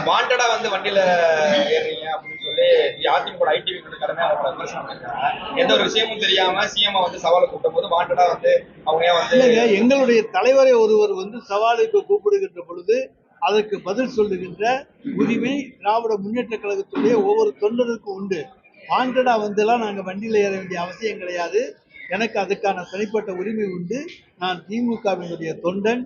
வாண்டடா வந்து வண்டியில ஏறுறீங்க அப்படின்னு சொல்லி அதிமுக ஐடிவி கடமை அவங்க விமர்சனம் பண்ணிருக்காங்க. எந்த ஒரு விஷயமும் தெரியாம சிஎம் வந்து சவாலை கூட்டும் போது வாண்டடா வந்து அவங்க வந்து எங்களுடைய தலைவரை ஒருவர் வந்து சவாலுக்கு கூப்பிடுகின்ற பொழுது அதற்கு பதில் சொல்லுகின்ற உரிமை திராவிட முன்னேற்ற கழகத்துடைய ஒவ்வொரு தொண்டருக்கும் உண்டு. வாண்டடா வந்துலாம் நாங்கள் வண்டியில் ஏற வேண்டிய அவசியம் கிடையாது. எனக்கு அதுக்கான தனிப்பட்ட உரிமை உண்டு. நான் திமுகவினுடைய தொண்டன்.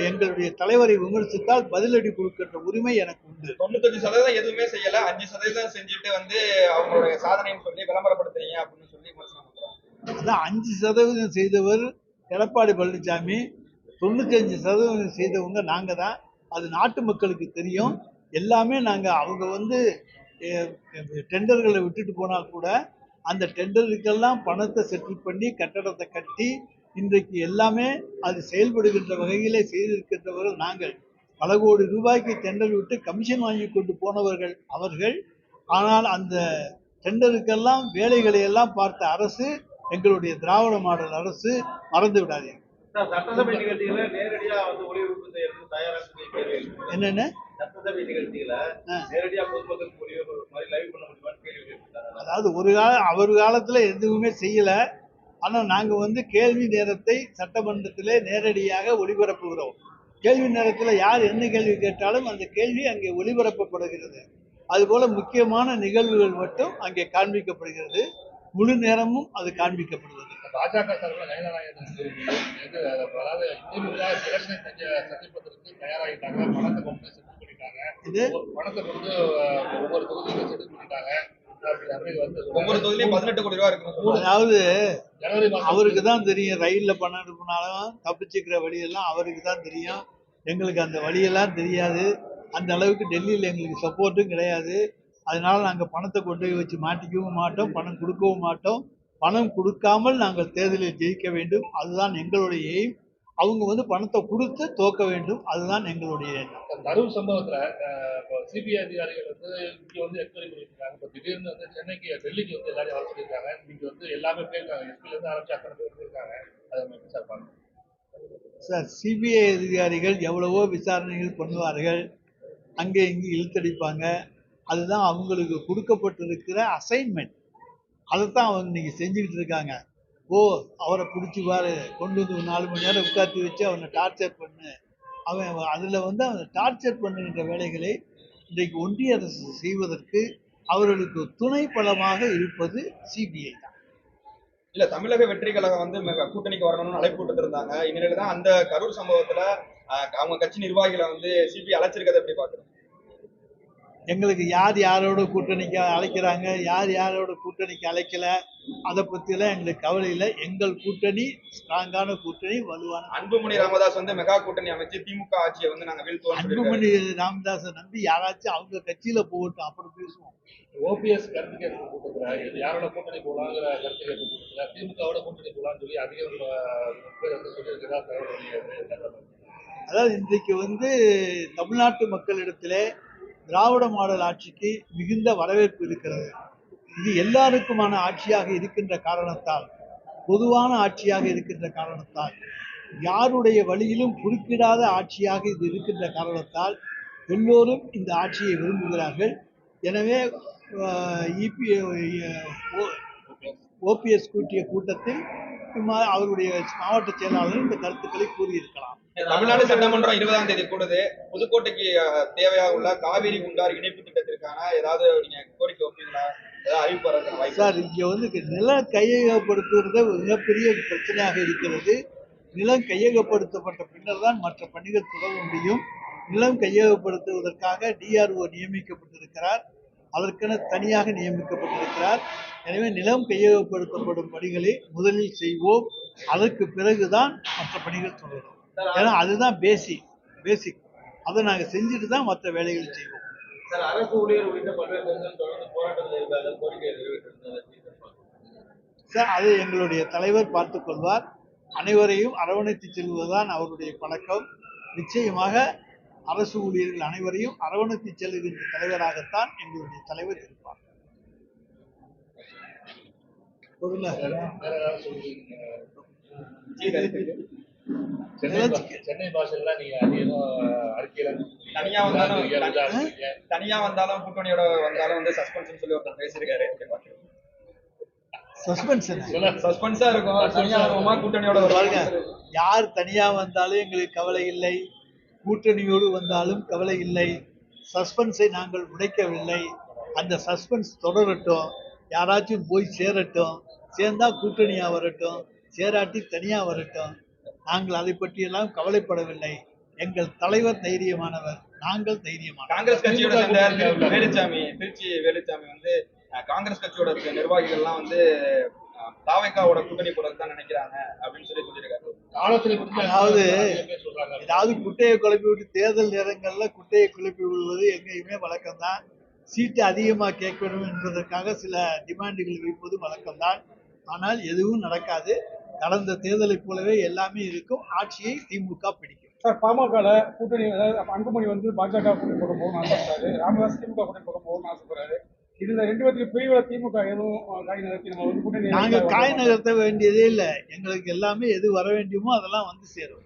எங்களுடைய தலைவரை விமர்சித்தால் பதிலடி கொடுக்கின்ற உரிமை எனக்கு உண்டு. 95% எதுவுமே செய்யல, 5% செஞ்சுட்டு வந்து அவங்களுடைய சாதனைன்னு சொல்லி விளம்பரப்படுத்துறீங்க அப்படின்னு சொல்லி விமர்சனம் பண்றாங்க. அதான் 5% செய்தவர் எடப்பாடி பழனிசாமி, 95% செய்தவங்க நாங்க தான். அது நாட்டு மக்களுக்கு தெரியும். எல்லாமே நாங்க அவங்க வந்து டெண்டர்களை விட்டுட்டு போனா கூட அந்த டெண்டருக்கெல்லாம் பணத்தை செட்டில் பண்ணி கட்டடத்தை கட்டி இன்றைக்கு எல்லாமே அது செயல்படுகின்ற வகையிலே செய்திருக்கின்றவர்கள் நாங்கள். பல கோடி ரூபாய்க்கு டெண்டர் விட்டு கமிஷன் வாங்கி கொண்டு போனவர்கள் அவர்கள். ஆனால் அந்த டெண்டருக்கெல்லாம் வேலைகளை எல்லாம் பார்த்த அரசு எங்களுடைய திராவிட மாடல் அரசு. மறந்து விடாதீங்க. சட்டசபை நிகழ்ச்சிகளை நேரடியா வந்து ஒளிபரப்பு செய்யறதுக்கு தயாராக என்னென்ன சட்டசபை நிகழ்ச்சிகளை நேரடியா பொதுமக்களுக்கு லைவ் பண்ண முடியுமான்னு கேள்வி. அதாவது அவர் காலத்துல எதுவுமே செய்யல. ஆனா நாங்க வந்து கேள்வி நேரத்தை சட்டமன்றத்திலே நேரடியாக ஒளிபரப்புகிறோம். கேள்வி நேரத்தில் யார் என்ன கேள்வி கேட்டாலும் அந்த கேள்வி அங்கே ஒளிபரப்பப்படுகிறது. அதுபோல முக்கியமான நிகழ்வுகள் மட்டும் அங்கே காண்பிக்கப்படுகிறது. முழு நேரமும் அது காண்பிக்கப்படுகிறது. பாஜக சார்பில் அதாவது திமுக எலெக்ஷன் சந்திப்பதற்கு தயாராகிட்டாங்க. பணத்தை கொண்டு செட்டில் பண்ணிட்டாங்க. பணத்தை கொண்டு ஒவ்வொரு தொகுதியிலும் செட்டில் பண்ணிட்டாங்க. ஒவ்வொரு தொகுதியிலும் 18 கோடி ரூபாய் இருக்கு. அதாவது அவருக்கு தான் தெரியும். ரயில்ல பணம் எடுப்பினாலும் தப்பிச்சுக்கிற வழியெல்லாம் அவருக்கு தான் தெரியும். எங்களுக்கு அந்த வழியெல்லாம் தெரியாது. அந்த அளவுக்கு டெல்லியில் எங்களுக்கு சப்போர்ட்டும் கிடையாது. அதனால நாங்கள் பணத்தை கொண்டு போய் வச்சு மாட்டிக்கவும் மாட்டோம், பணம் கொடுக்கவும் மாட்டோம். பணம் கொடுக்காமல் நாங்கள் தேர்தலில் ஜெயிக்க வேண்டும், அதுதான் எங்களுடைய எய்ம். அவங்க வந்து பணத்தை கொடுத்து தோக்க வேண்டும், அதுதான் எங்களுடைய எண்ணம். கரூர் சம்பவத்துல சிபிஐ அதிகாரிகள் வந்து இங்க வந்து என்கொயரி பண்ணிருக்காங்க. இப்போ திடீர்னு வந்து சென்னைக்கு டெல்லிக்கு வந்து எல்லாரையும் வர சொல்லியிருக்காங்க. நீங்க வந்து எல்லாமே போயிருக்காங்க, எஸ்பில இருந்து ஆரம்பிச்சு அத்தனை பேர் போயிருக்காங்க. அதை எப்படி சார் பண்ணணும் சார்? சிபிஐ அதிகாரிகள் எவ்வளவோ விசாரணைகள் பண்ணுவார்கள், அங்கே இங்கே இழுத்தடிப்பாங்க. அதுதான் அவங்களுக்கு கொடுக்கப்பட்டிருக்கிற அசைன்மெண்ட். அதைத்தான் அவங்க இன்னைக்கு செஞ்சுக்கிட்டு இருக்காங்க. அவரை பிடிச்சிப்பாரு, கொண்டு வந்து 4 மணி நேரம் உட்காந்து வச்சு அவனை டார்ச்சர் பண்ணு. அவன் அதில் வந்து அவனை டார்ச்சர் பண்ணுகின்ற வேலைகளை இன்றைக்கு ஒன்றிய அரசு செய்வதற்கு அவர்களுக்கு துணை பலமாக இருப்பது சிபிஐ தான். இல்ல, தமிழக வெற்றி கழகம் வந்து கூட்டணிக்கு வரணும்னு அழைப்பு விட்டுருந்தாங்க. இந்நிலையில தான் அந்த கரூர் சம்பவத்துல அவங்க கட்சி நிர்வாகிகளை வந்து சிபிஐ அழைச்சிருக்கதை எப்படி பாக்குறோம்? எங்களுக்கு யார் யாரோட கூட்டணிக்கு அழைக்கிறாங்க, யார் யாரோட கூட்டணிக்கு அழைக்கல, அதை பற்றியெல்லாம் எங்களுக்கு கவலை இல்லை. எங்கள் கூட்டணி ஸ்ட்ராங்கான கூட்டணி, வலுவான. அன்புமணி ராமதாஸ் வந்து மெகா கூட்டணி அமைச்சு திமுக ஆட்சியை வந்து நாங்கள் வீழ்த்துவோம். அன்புமணி ராமதாஸை நம்பி யாராச்சும் அவங்க கட்சியில போகட்டும், அப்புறம் பேசுவோம். ஓபிஎஸ் கருத்து கேட்பு கூட்டத்தில் யாரோட கூட்டணி போகலாங்கிற கருத்து கேட்பு கூட்டத்தில் திமுகவோட கூட்டணி போகலான்னு சொல்லி அதிகம் பேர் வந்து சொல்லியிருக்கிறதா தகவல். அதாவது இன்றைக்கு வந்து தமிழ்நாட்டு மக்களிடத்திலே திராவிட மாடல் ஆட்சிக்கு மிகுந்த வரவேற்பு இருக்கிறது. இது எல்லாருக்குமான ஆட்சியாக இருக்கின்ற காரணத்தால், பொதுவான ஆட்சியாக இருக்கின்ற காரணத்தால், யாருடைய வழியிலும் குறுக்கிடாத ஆட்சியாக இது இருக்கின்ற காரணத்தால் எல்லோரும் இந்த ஆட்சியை விரும்புகிறார்கள். எனவே ஓபிஎஸ் கூட்டிய கூட்டத்தில் அவருடைய மாவட்ட செயலாளர் இந்த கருத்துக்களை கூறியிருக்கலாம். தமிழ்நாடு சட்டமன்றம் 20ஆம் தேதி கூடுது. புதுக்கோட்டைக்கு தேவையாக உள்ள காவிரி குண்டார் இணைப்பு திட்டத்திற்கான ஏதாவது நீங்க கோரிக்கை வைப்பீங்களா? சார், இங்க வந்து நிலம் கையகப்படுத்துவது மிகப்பெரிய பிரச்சனையாக இருக்கிறது. நிலம் கையகப்படுத்தப்பட்ட பின்னர் தான் மற்ற பணிகள் தொடர முடியும். நிலம் கையகப்படுத்துவதற்காக டிஆர்ஓ நியமிக்கப்பட்டிருக்கிறார், அதற்கென தனியாக நியமிக்கப்பட்டிருக்கிறார். எனவே நிலம் கையகப்படுத்தப்படும் பணிகளை முதலில் செய்வோம், அதற்கு பிறகுதான் மற்ற பணிகள் தொடரும். ஏன்னா அதுதான் பேசிக். அதை நாங்கள் செஞ்சுட்டு தான் மற்ற வேலைகளை செய்வோம். அரசு ஊழியர் உள்ளிட்ட பல்வேறு தொடர்ந்து போராட்டத்தில் இருக்காங்க, கோரிக்கை சார், அதை எங்களுடைய தலைவர் பார்த்துக் கொள்வார். அனைவரையும் அரவணைத்து செல்வதுதான் அவருடைய பழக்கம். நிச்சயமாக அரசு ஊழியர்கள் அனைவரையும் அரவணைத்து செல்கின்ற தலைவராகத்தான் எங்களுடைய தலைவர் இருப்பார். சென்னை பாஷைலாம் நீங்க அதிகம் அறிக்கையில தனியா வந்தாலும் இதா இருக்கீங்க. தனியா வந்தாலும் கூட்டணியோட வந்தாலும் வந்து சஸ்பென்ஸ் சொல்லி ஒருத்தர் பேசியிருக்காரு. சஸ்பென்ஸா இருக்கும். தனியா வருவோமா கூட்டணியோட பாருங்க, வருவாங்க. யார் தனியா வந்தாலும் எங்களுக்கு கவலை இல்லை, கூட்டணியோடு வந்தாலும் கவலை இல்லை. சஸ்பென்ஸை நாங்கள் உடைக்கவில்லை. அந்த சஸ்பென்ஸ் தொடரட்டும், யாராச்சும் போய் சேரட்டும், சேர்ந்தா கூட்டணியா வரட்டும், சேராட்டி தனியா வரட்டும். நாங்கள் அதை பற்றியெல்லாம் கவலைப்படவில்லை. எங்கள் தலைவர் தைரியமானவர், நாங்கள் தைரியமானவர். காங்கிரஸ் கட்சியோட சேர்ந்த வேலுச்சாமி, திருச்சி வேலுச்சாமி வந்து காங்கிரஸ் கட்சியோட நிர்வாகிகள்லாம் வந்து தாவேக்காவோட கூட்டணி போறது தான் நினைக்கிறாங்க அப்படின்னு சொல்லி சொல்லியிருக்காரு. ஆலோசனை கொடுத்து அதாவது நிறைய பேர் சொல்றாங்க. ஏதாவது குட்டையை குழப்பி விட்டு தேர்தல் நேரங்கள்ல குட்டையை குழப்பி விடுவது எங்கேயுமே வழக்கம்தான். சீட்டு அதிகமா கேட்கணும் என்பதற்காக சில டிமாண்டுகள் வைப்பது வழக்கம்தான். ஆனால் எதுவும் நடக்காது. கடந்த தேர்தலை போலவே எல்லாமே இருக்கும். ஆட்சியை திமுக பிடிக்கும். சார், பாமகல கூட்டணி, அதாவது அன்புமணி வந்து பாஜக கூட்டணி போக போகணும்னு ஆசைப்படுறாரு, ராமதாஸ் திமுக கூட்டணி போக போகணும்னு ஆசைப்படுறாரு. இதுல ரெண்டு பேருக்கு பிரிவுல திமுக எதுவும் காய் நகர்த்தி நம்ம வந்து கூட்டணி நாங்க காய் நகர்த்த வேண்டியதே இல்லை. எங்களுக்கு எல்லாமே எது வர வேண்டியமோ அதெல்லாம் வந்து சேரும்.